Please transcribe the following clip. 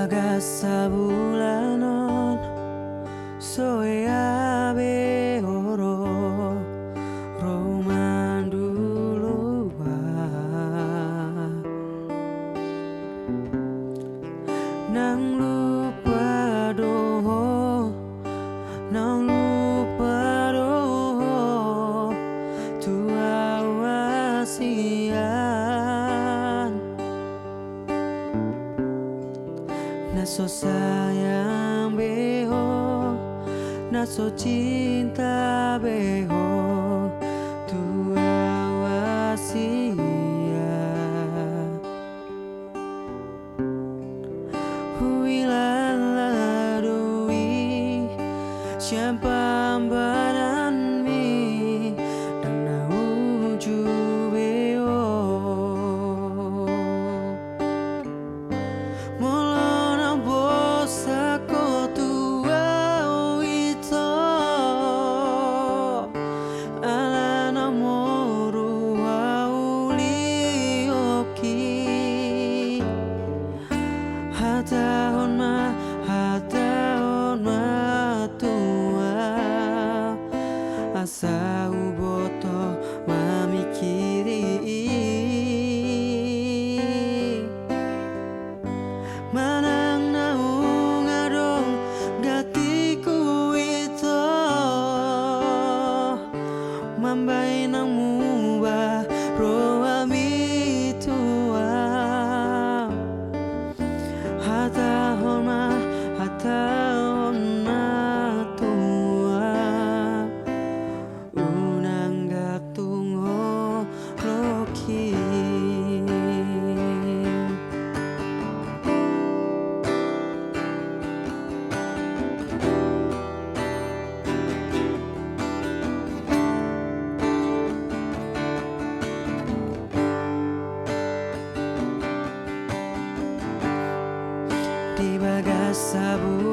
bagas sabulanon soeabe oro roman dulu nang lupa doho nang lupa doho tua wasian naso sayang beho naso cinta beho tua wasian huilala doi siapa badan mi dan nauju beo molona bosa ko tua ito ala namoru hauli oki hatahon ma tua asa uboto mamikiri manang naung adong gatiku ito mambai nang mubah roa mi tua hatahon ma tua unang gatung ho loki di bagas sabu